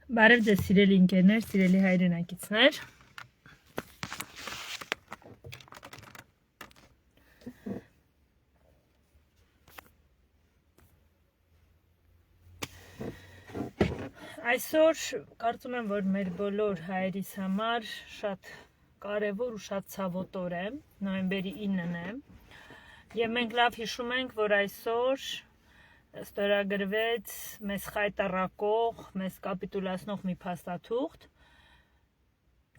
Բարև ձեզ սիրելի ընկերներ, սիրելի հայրենակիցներ։ Այսօր կարծում եմ, որ մեր բոլոր հայերիս համար շատ կարևոր ու շատ ցավոտ օր է, նոյեմբերի 9-ն է։ Եվ մենք լավ հիշում ենք, որ այսօր ստորագրվեց մեզ խայտառակող, մեզ կապիտուլացնող մի փաստաթուղթ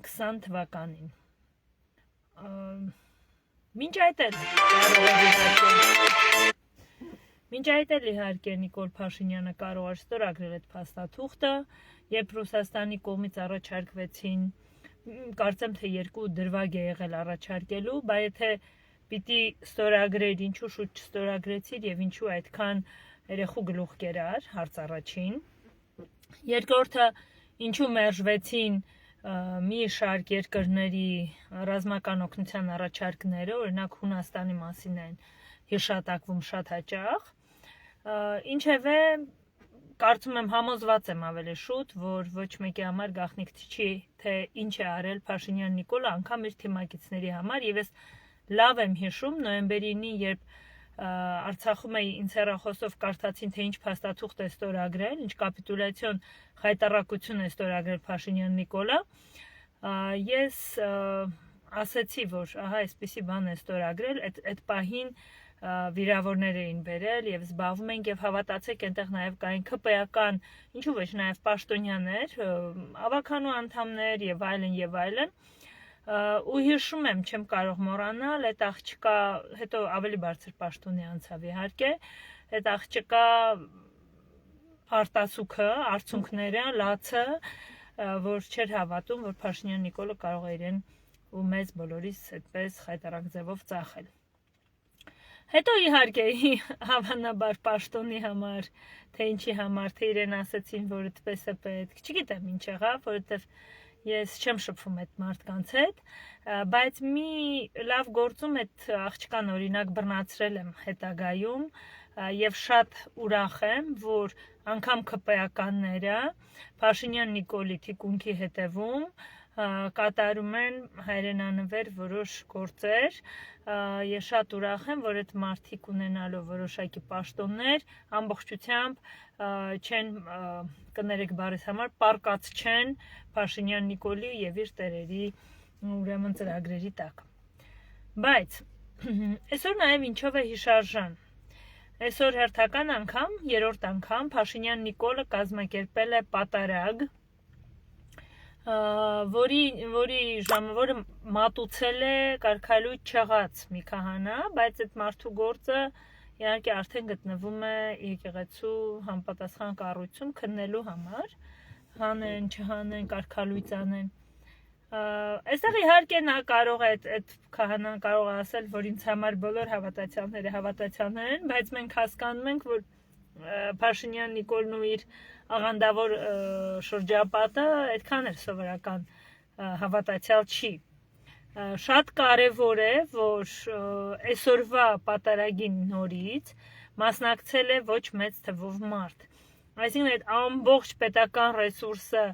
20 թվականին։ Մինչ այդ էլ իհարկե Նիկոլ Փաշինյանը կարող էր ստորագրել այդ փաստաթուղթը, երբ Ռուսաստանի կողմից առաջարկվեցին, կարծեմ թե 2 դրվագ է եղել առաջարկելու, բայց եթե պիտի ստորագրեր, ինչու շուտ չստորագրեցիր եւ ինչու այդքան երեխու գլուխ կերար, հարց առաջին։ Երկրորդը, ինչու մերժվեցին մի շարք երկրների ռազմական օգնության առաջարկները, օրինակ Հունաստանի մասին են հիշատակվում շատ հաճախ։ Ինչևէ, կարծում եմ համոզված եմ ավելի շուտ, որ ոչ մեկի համար գաղտնիք չի, թե ինչ է արել Փաշինյան Նիկոլը անգամ իր թիմակիցների համար, եւ ես լավ եմ հիշում նոյեմբերի 9-ին, երբ Արցախում էի, ինձ հեռախոսով կարդացին, թե ինչ փաստաթուղթ է ստորագրել, ինչ կապիտուլյացիոն խայտառակություն է ստորագրել Փաշինյան Նիկոլը, ես ասեցի, որ ահա այսպիսի բան է ստորագրել, այդ պահին վիրավորներ էին բերել եւ զբաղվում ենք, եւ հավատացեք, այնտեղ նաեւ կային ԿՊ-ական, ինչու ոչ նաեւ պաշտոնյաներ, ավականու անդամներ եւ այլն, ու հիշում եմ, չեմ կարող մոռանալ, այդ աղջկա, հետո ավելի բարձր պաշտոնի անցավ իհարկե, այդ աղջկա արտասուքը, արցունքները, լացը, որ չէր հավատում, որ Փաշինյան Նիկոլը կարող է իրեն ու մեզ բոլորիս այդպես խայտառակ ձևով ծախել։ Հետո իհարկե հավանաբար պաշտոնի համար, թե ինչի համար, թե իրեն ասեցին, որ այդպես է պետք, չգիտեմ ինչ եղավ, որովհետև ես չեմ շփվում այդ մարդկանց հետ, բայց մի լավ գործում այդ աղջկան օրինակ բռնացրել եմ հետագայում եւ շատ ուրախ եմ, որ անգամ ԿՊ-ականները Փաշինյան Նիկոլի թիկունքի հետևում կատարում են հայրենանվեր որոշ գործեր, ես շատ ուրախ եմ, որ այդ մարդիկ ունենալով որոշակի պաշտոններ ամբողջությամբ չեն, կներեք բառիս համար, պարկած չեն Փաշինյան Նիկոլի եւ իր տերերի ուրեմն ծրագրերի տակ։ Բայց այսօր նաեւ ինչով է հիշարժան։ Այսօր հերթական անգամ, 3-րդ անգամ Փաշինյան Նիկոլը կազմակերպել է պատարագ, որը մատուցել է կարգալույծ չեղած մի քահանա, բայց այդ մարդու գործը իհարկե արդեն գտնվում է եկեղեցու համապատասխան կառույցում քննելու համար, հանեն, չհանեն, կարգալույծ անեն։ Այստեղ իհարկե նա կարող է, այդ քահանան կարող է ասել, որ ինձ համար բոլոր հավատացյալները հավատացյալներ են, բայց մենք հասկանում ենք, որ Փաշինյան Նիկոլն ու իր աղանդավոր շրջապատը այդքան էլ սովորական հավատացյալ չի։ Շատ կարևոր է, որ այսօրվա պատարագին նորից մասնակցել է ոչ մեծ թվով մարդ։ Այսինքն այդ ամբողջ պետական ռեսուրսը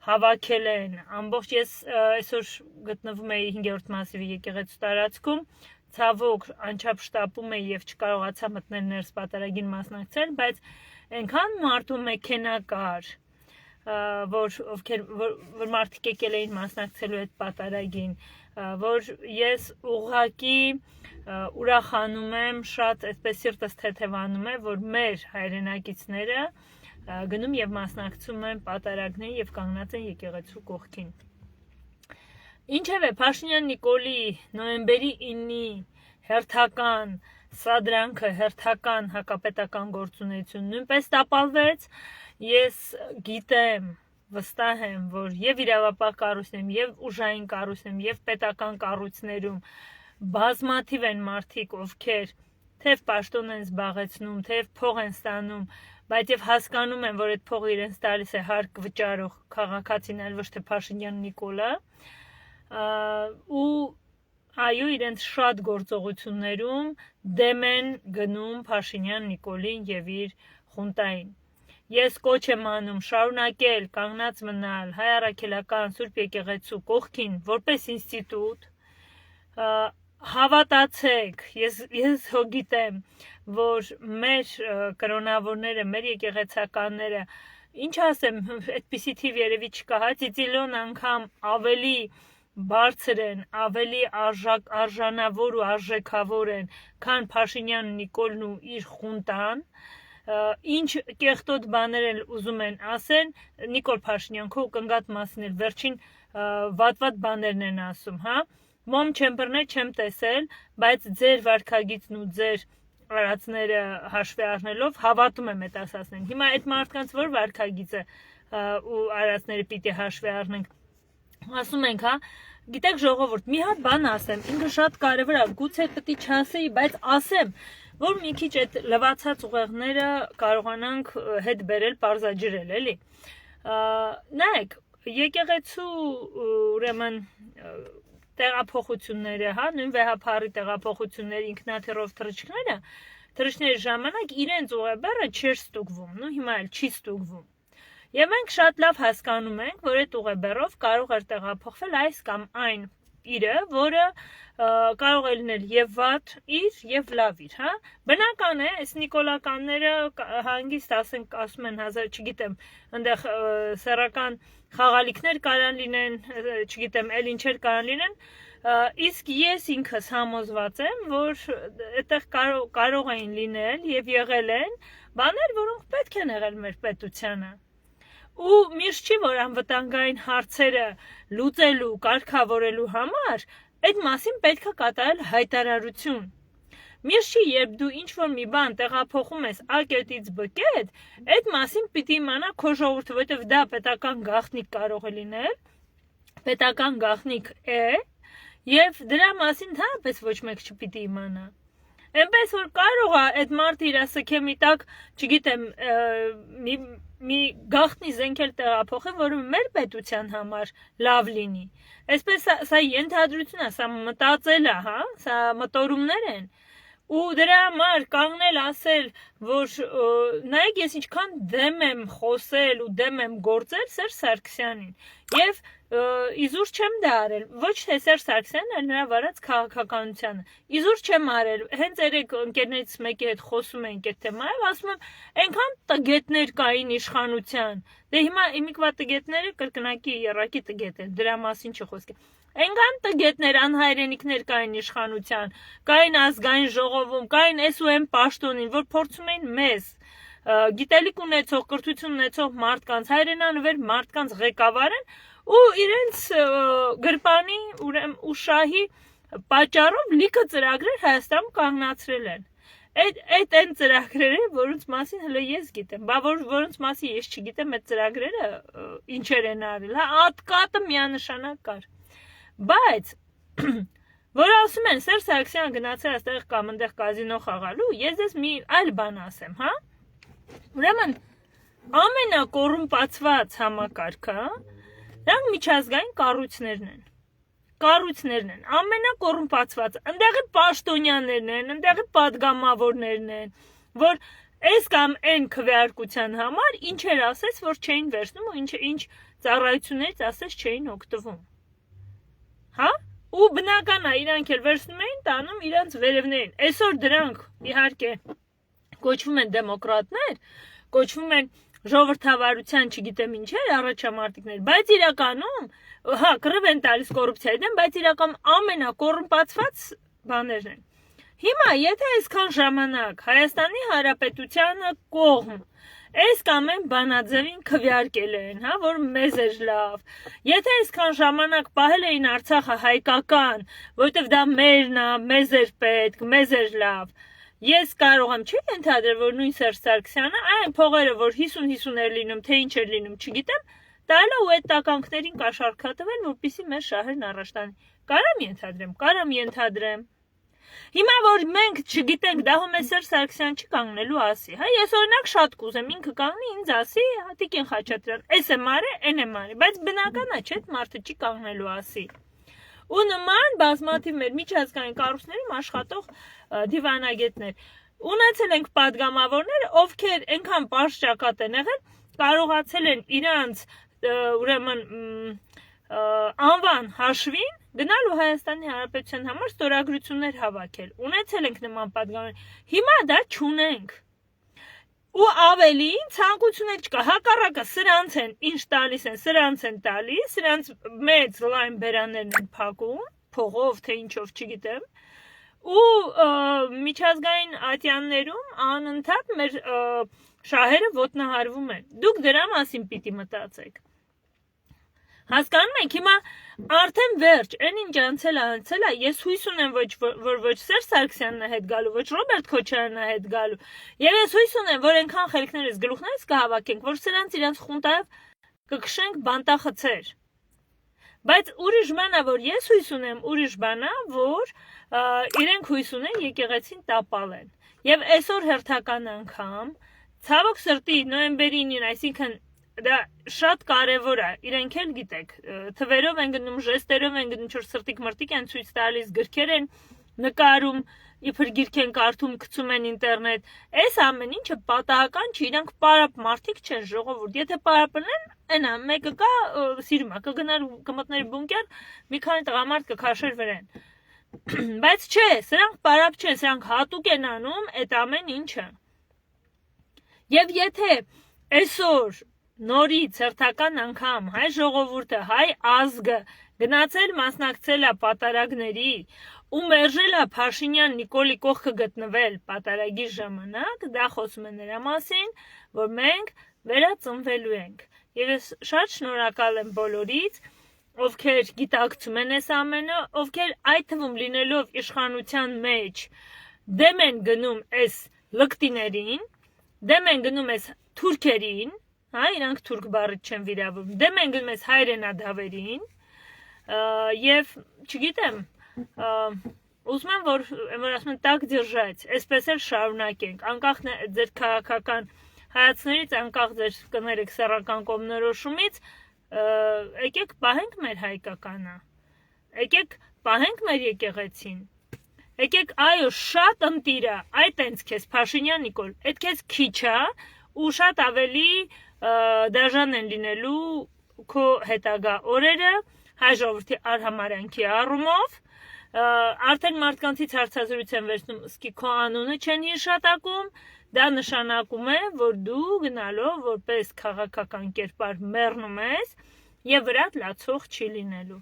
հավաքել են, ամբողջ ես այսօր գտնվում էի 5-րդ մասիվի եկեղեցու տարածքում, ցավոք անչափ շտապում էի եւ չկարողացա մտնել ներս պատարագին մասնակցել, բայց այնքան մարդու մեքենա կար, որ մարդիկ եկել էին մասնակցելու այդ պատարագին, որ ես ուղղակի ուրախանում եմ, շատ այսպես սիրտս թեթևանում է, որ մեր հայրենակիցները գնում եւ մասնակցում են պատարագներին եւ կանգնած են եկեղեցու կողքին։ Ինչևէ, Փաշինյան Նիկոլի նոյեմբերի 9-ի հերթական սադրանքը, հերթական հակապետական գործունեություն նույնպես տապալվեց։ Ես գիտեմ, վստահ եմ, որ եւ իրավապահ կառույցներում, եւ ուժային կառույցներում, եւ պետական կառույցներում բազմաթիվ են մարդիկ, ովքեր թեև պաշտոն են զբաղեցնում, թեև փող են ստանում, բայց եւ հասկանում են, որ այդ փողը իրենց տալիս է հարկ վճարող քաղաքացին, այլ ոչ թե Փաշինյան Նիկոլը, ու այո, իրենց շատ գործողություններում դեմ են գնում Փաշինյան Նիկոլին եւ իր խունտային։ ես կոչ եմ անում շարունակել կանգնած մնալ հայ առաքելական Սուրբ եկեղեցու կողքին որպես ինստիտուտ, հավատացեք, ես հո գիտեմ, որ մեր կրոնավորները, մեր եկեղեցականները, ինչ ասեմ, այդպիսի թիվ երևի չկա, հա, ծիծիլիոն անգամ ավելի բարձր են, ավելի արժանավոր ու արժեքավոր են, քան Փաշինյանն, Նիկոլն ու իր խունտան, ինչ կեղտոտ բաներ են ուզում են ասեն, Նիկոլ Փաշինյան, քո կնգատ մասին էլ վերջին վատ բաներն են ասում, հա, մոմ չեմ բռնել, չեմ տեսել, բայց ձեր վարքագիծն ու ձեր արածները հաշվի առնելով հավատում եմ այդ ասածներին։ Հիմա այդ մարդկանց որ վարքագիծը ու արածները պիտի հաշվի առնենք։ Ասում ենք, հա, գիտեք ժողովուրդ, մի հատ բան ասեմ, ինքը շատ կարևոր է, գուցե պետք է չասեի, բայց ասեմ, որ մի քիչ այդ լվացած ուղեղները կարողանանք հետ բերել, պարզաջրել, էլի։ Նայեք, եկեղեցու ուրեմն տեղափոխությունները, հա, նույն վեհափառի տեղափոխությունները, ինքնաթիռով թռիչքների ժամանակ իրենց ուղեբեռը չէր ստուգվում, նու հիմա էլ չի ստուգվում։ Եվ մենք շատ լավ հասկանում ենք, որ այդ ուղեբեռով կարող էր տեղափոխվել այս կամ այն իրը, որը կարող է լինել եւ վատ իր եւ լավ իր, հա։ Բնական է, այս նիկոլականները հանգիստ ասում են 1000, չգիտեմ, այնտեղ սեռական խաղալիքներ կարան լինեն, չգիտեմ, էլ ինչեր կարան լինեն, իսկ ես ինքս համոզված եմ, որ այդտեղ կարող էին լինել եւ եղել են բաներ, որոնք պետք են եղել մեր պետությանը։ Ու միշտ չի, որ անվտանգային հարցերը լուծելու, կարգավորելու համար այդ մասին պետք է կատարել հայտարարություն։ Միշտ չի, երբ դու ինչ-որ մի բան տեղափոխում ես A կետից B կետ, այդ մասին պիտի իմանա քո ժողովուրդը, որովհետև դա պետական գաղտնիք կարող է լինել, պետական գաղտնիք է, եւ դրա մասին ընդհանրապես ոչ մեկ չպիտի իմանա։ Այնպես որ կարող է այդ մարդը իր սքեմի տակ, չգիտեմ, մի գաղտնի զենքել տեղափոխել, որը մեր պետության համար լավ լինի։ Այսպես սա ենթադրություն է, սա մտածել է, հա, սա մտորումներ են։ Ու դրա համար կանգնել ասել, որ նայեք ես ինչքան դեմ եմ խոսել ու դեմ եմ գործել Սերժ Սարգսյանին։ Եվ իզուր չեմ դա արել, ոչ թե Սերժ Սարգսյանն, այլ նրա վարած քաղաքականությանը։ Իզուր չեմ արել, հենց երեք ընկերներից մեկի հետ խոսում ենք այդ թեմայով, ասում եմ, այնքան տգետներ կային իշխանության։ Դե հիմա իմիկվա տգետները կրկնակի երակի տգետ են, դրա մասին չխոսք։ Այնքան տգետներ, անհայրենիքներ կային իշխանության, կային ազգային ժողովում, կային այս ու այն պաշտոնին, որ փորձում էին մեզ գիտելիք ունեցող, կրթություն ունեցող մարդկանց, հայրենանվեր մարդկանց ղեկավարեն ու իրենց գրպանի ու շահի պատճառով լիքը ծրագրեր Հայաստանում կանգնացրել են։ Այդ այն ծրագրերը, որոնց մասին հələ ես գիտեմ, բա որոնց մասին ես չգիտեմ, այդ ծրագրերը ինչեր են արել, հա, ատկատը միանշանակ կար։ Բայց որ ասում են Սերժ Սարգսյանը գնացել այստեղ կամ այնտեղ կազինո խաղալու, ես դες մի այլ բան ասեմ, հա։ Ուրեմն ամենակոռումպացված համակարգը, դրանք միջազգային կառույցներն են, ամենակոռումպացված, այնտեղի պաշտոնյաներն են, այնտեղի падգամավորներն են, որ այս կամ այն քվեարկության համար ինչեր ասես, որ չէին վերցնում ու ինչ ծառայություններից ասես չէին օգտվում։ Հա? Ու բնական է, իրանք էլ վերցնում էին, տանում իրանց վերևներին։ Այսօր դրանք իհարկե կոչվում են դեմոկրատներ, կոչվում են ժողովրդավարության, չգիտեմ ինչեր, առաջամարտիկներ, բայց իրականում, հա, կռիվ են տալիս կոռուպցիայի դեմ, բայց իրականում ամենակոռումպացված բաներն են։ Հիմա, եթե այսքան ժամանակ Հայաստանի Հանրապետությանը կողմ այս կամ այն բանաձևին քվեարկել են, հա, որ մեզ էր լավ։ Եթե այսքան ժամանակ պահել էին Արցախը հայկական, որովհետև դա մերն է, մեզ էր պետք, մեզ էր լավ։ Ես կարող եմ չի ենթադրել, որ նույն Սերժ Սարգսյանը այն փողերը, որ 50-50 էր լինում, թե ինչ էր լինում, չգիտեմ, տալը ու այդ տականքներին կաշառքատվել, որպեսզի մեր շահերն առաջ տանի։ Կարամ ենթադրեմ։ Հիմա որ մենք չգիտենք, դա հո մեզ Սերժ Սարգսյան չի կանգնելու ասի, հա, ես օրինակ շատ կուզեմ ինքը կանգնի ինձ ասի, Տիկին Խաչատրյան, էս եմ արել, այն եմ արել, բայց բնական է, չէ՞, մարդը չի կանգնելու ասի։ Ու նման բազմաթիվ մեր միջազգային կառույցներում աշխատող դիվանագետներ։ ունեցել ենք падգամավորներ, ովքեր այնքան պարզ ճակատ են եղել, կարողացել են իրանց ուրեմն անվան հաշվին գնալ ու Հայաստանի Հանրապետության համար ստորագրություններ հավաքել։ Ունեցել ենք նման падգամավորներ։ Հիմա դա չունենք։ Ու ավելին ցանկություն չկա, հակառակը սրանց են ինչ տալիս են, սրանց են տալիս, սրանց մեծ լայն բերաններն են փակում, փողով թե ինչով չգիտեմ, ու միջազգային ատյաններում անընդհատ մեր շահերը ոտնահարվում են։ Դուք դրա մասին պիտի մտածեք։ Հասկանում եք, հիմա արդեն վերջ, այն ինչ անցել է, ես հույս ունեմ որ ոչ Սերժ Սարգսյանն է հետ գալու, ոչ Ռոբերտ Քոչարյանն է հետ գալու, եւ ես հույս ունեմ, որ այնքան խելքներս գլուխներս կհավաքենք, որ սրանց իրանց խունտայով կքշենք բանտախցեր։ Բայց ուրիշ բան է, որ ես հույս ունեմ, ուրիշ բան է, որ իրենք հույս ունեն եկեղեցին տապալեն։ Եվ այսօր հերթական անգամ, ցավոք սրտի նոյեմբերի 9-ին, այսինքն դա շատ կարևոր է, իրենք էլ գիտեք, թվերով են գնում, ժեստերով են գնում, ինչ-որ սրտիկ-մրտիկ են ցույց տալիս, գրքեր են նկարում, իբր գիրք են կարդում, գցում են ինտերնետ, այս ամեն ինչը պատահական չի, իրանք պարապ մարդիկ չեն, ժողովուրդ, եթե պարապնեն, այնա, մեկը կա, սիրում է, կգնար կմտներ բունկեր, մի քանի տղամարդ կքաշեր վրան, բայց չէ, սրանք պարապ չեն, սրանք հատուկ են անում այդ ամեն ինչը, եւ եթե այսօր նորից հերթական անգամ հայ ժողովուրդը, հայ ազգը գնացել մասնակցել է պատարագների ու մերժել է Փաշինյան Նիկոլի կողքը գտնվել պատարագի ժամանակ, դա խոսում է նրա մասին, որ մենք վերածնվելու ենք։ Եվ ես շատ շնորհակալ եմ բոլորից, ովքեր գիտակցում են այս ամենը, ովքեր այդ թվում լինելով իշխանության մեջ դեմ են գնում այս լկտիներին, դեմ են գնում այս թուրքերին, հա, իրանք թուրք բառը չեն վիրավորում, դեմ են գնում այս հայրենադավերին, եւ չգիտեմ, ուզում եմ, որ ասում են տակ դիրժայց, այսպես էլ շարունակենք, անկախ ձեր քաղաքական հայացքներից, անկախ ձեր կներեք սեռական կողմնորոշումից, եկեք պահենք մեր հայկականը, եկեք պահենք մեր եկեղեցին, եկեք այո շատ ընտիրա, այդ տենց քեզ Փաշինյան Նիկոլ, այդ քեզ քիչ է ու շատ ավելի դաժան են լինելու քո հետագա օրերը հայ ժողովրդի արհամարյանքի առումով, արդեն մարդկանցից հարցազրույց են վերցնում, սկի քո անունը չեն հիշատակում, դա նշանակում է, որ դու գնալով որպես քաղաքական կերպար մեռնում ես եւ վրատ լացող չի լինելու։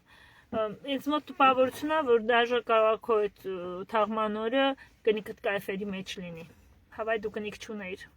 Ինձ մոտ տպավորություն է, որ դաժե կարող քո այդ թաղման օրը կնիկդ կայֆերի մեջ լինի։ Հավայ դու կնիկ չունեիր։